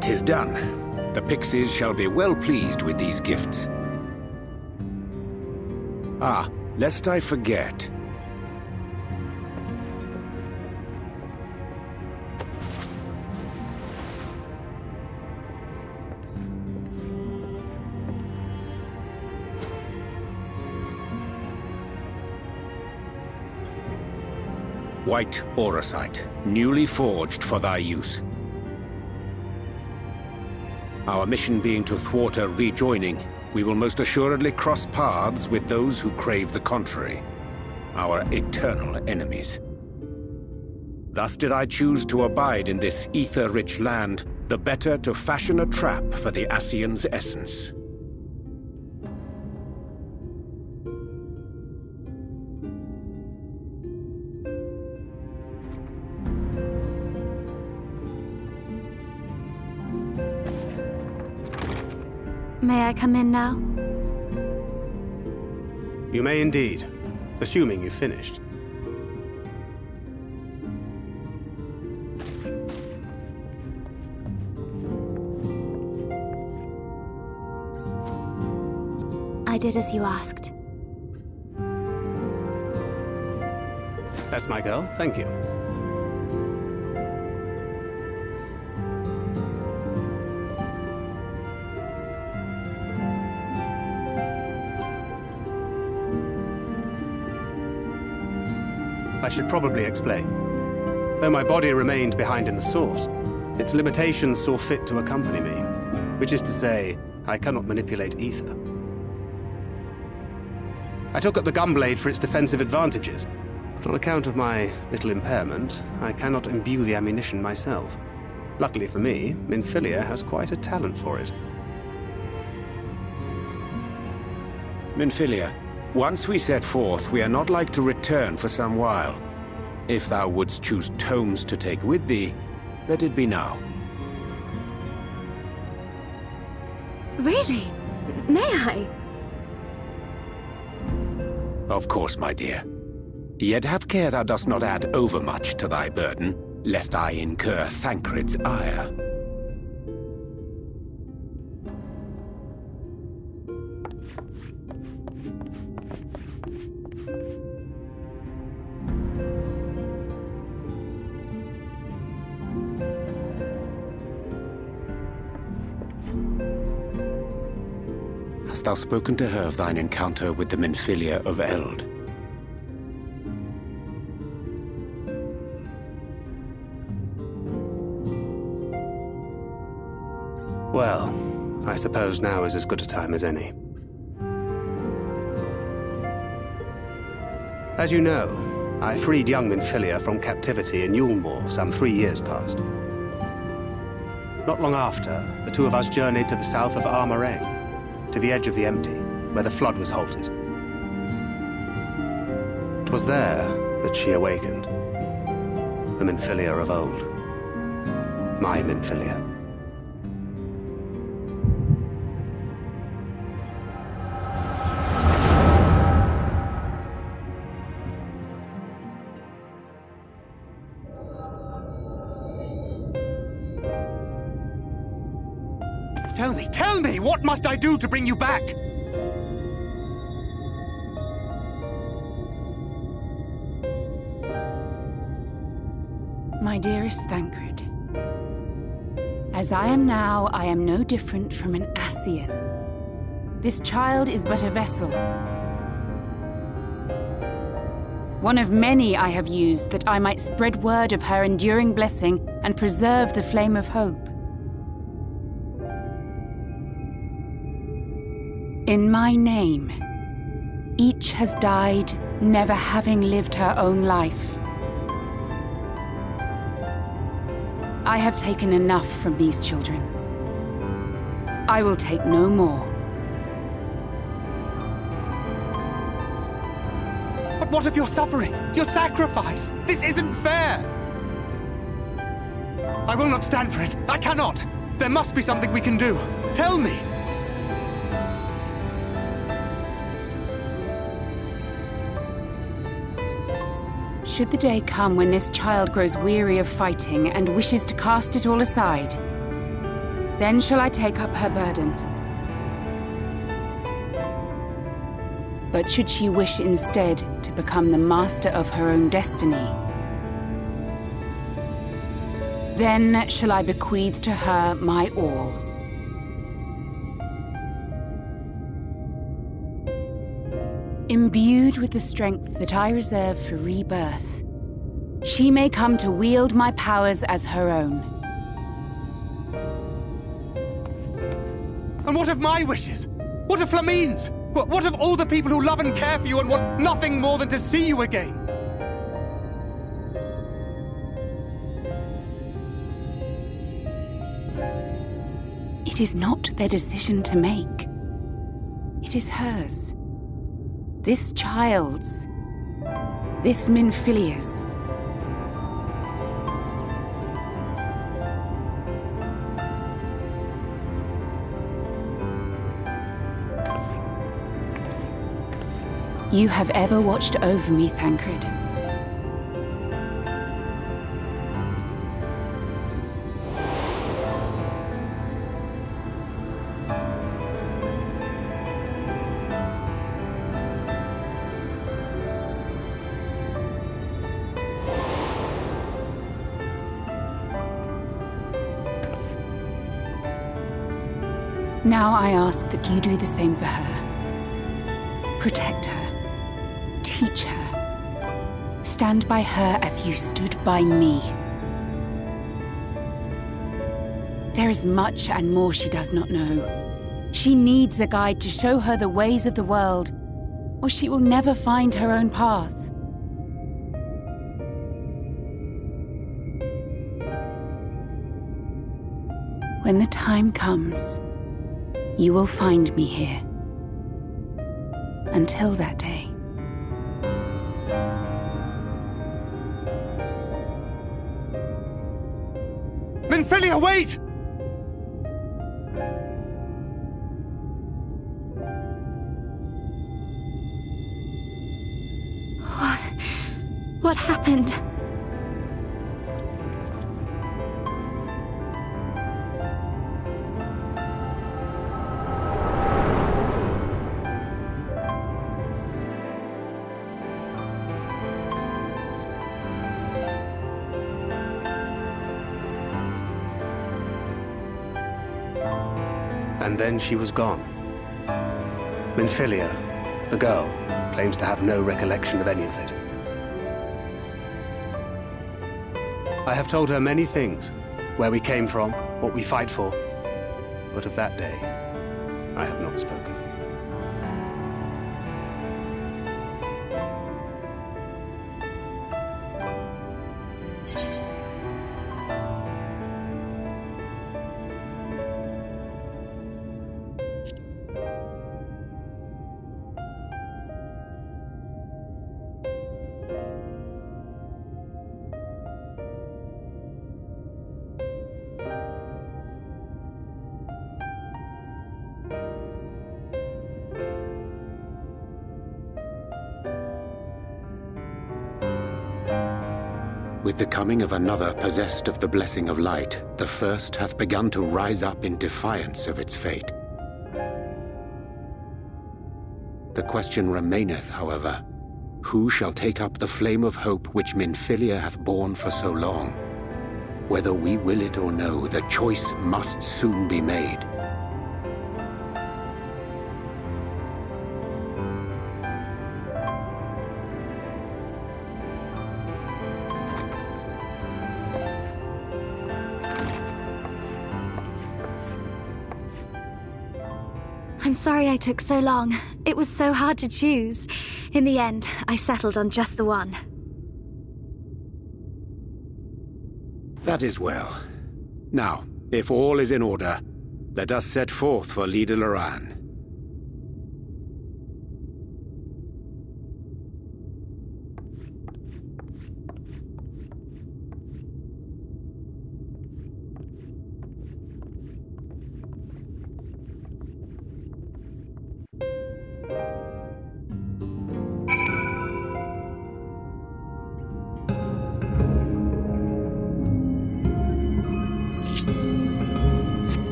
'Tis done. The Pixies shall be well pleased with these gifts. Ah, lest I forget. White auracite, newly forged for thy use. Our mission being to thwart a rejoining, we will most assuredly cross paths with those who crave the contrary, our eternal enemies. Thus did I choose to abide in this ether-rich land, the better to fashion a trap for the Ascian's essence. May I come in now? You may indeed, assuming you've finished. I did as you asked. That's my girl, thank you. I should probably explain. Though my body remained behind in the source, its limitations saw fit to accompany me, which is to say, I cannot manipulate ether. I took up the gunblade for its defensive advantages, but on account of my little impairment, I cannot imbue the ammunition myself. Luckily for me, Minfilia has quite a talent for it. Minfilia, once we set forth, we are not like to return for some while. If thou wouldst choose tomes to take with thee, let it be now. Really? May I? Of course, my dear. Yet have care thou dost not add overmuch to thy burden, lest I incur Thancred's ire. Hast thou spoken to her of thine encounter with the Minfilia of Eld? Well, I suppose now is as good a time as any. As you know, I freed young Minfilia from captivity in Yulmore some 3 years past. Not long after, the two of us journeyed to the south of Armareng, to the edge of the Empty, where the flood was halted. It was there that she awakened. The Minfilia of old. My Minfilia. Tell me, what must I do to bring you back? My dearest Thancred, as I am now, I am no different from an Ascian. This child is but a vessel. One of many I have used that I might spread word of her enduring blessing and preserve the flame of hope. In my name, each has died, never having lived her own life. I have taken enough from these children. I will take no more. But what of your suffering, your sacrifice? This isn't fair! I will not stand for it. I cannot. There must be something we can do. Tell me! Should the day come when this child grows weary of fighting and wishes to cast it all aside, Then shall I take up her burden. But should she wish instead to become the master of her own destiny, then shall I bequeath to her my all. Imbued with the strength that I reserve for rebirth, she may come to wield my powers as her own. And what of my wishes? What of Flamine's? What of all the people who love and care for you and want nothing more than to see you again? It is not their decision to make. It is hers. This child's. This Minfilia's. You have ever watched over me, Thancred. Now I ask that you do the same for her. Protect her. Teach her. Stand by her as you stood by me. There is much and more she does not know. She needs a guide to show her the ways of the world, or she will never find her own path. When the time comes, you will find me here. Until that day. Minfilia, wait! What happened? And then she was gone. Minfilia, the girl, claims to have no recollection of any of it. I have told her many things, where we came from, what we fight for, but of that day, I have not spoken. With the coming of another possessed of the blessing of light, the first hath begun to rise up in defiance of its fate. The question remaineth, however, who shall take up the flame of hope which Minfilia hath borne for so long? Whether we will it or no, the choice must soon be made. I'm sorry I took so long. It was so hard to choose. In the end, I settled on just the one. That is well. Now, if all is in order, let us set forth for Lida Loran.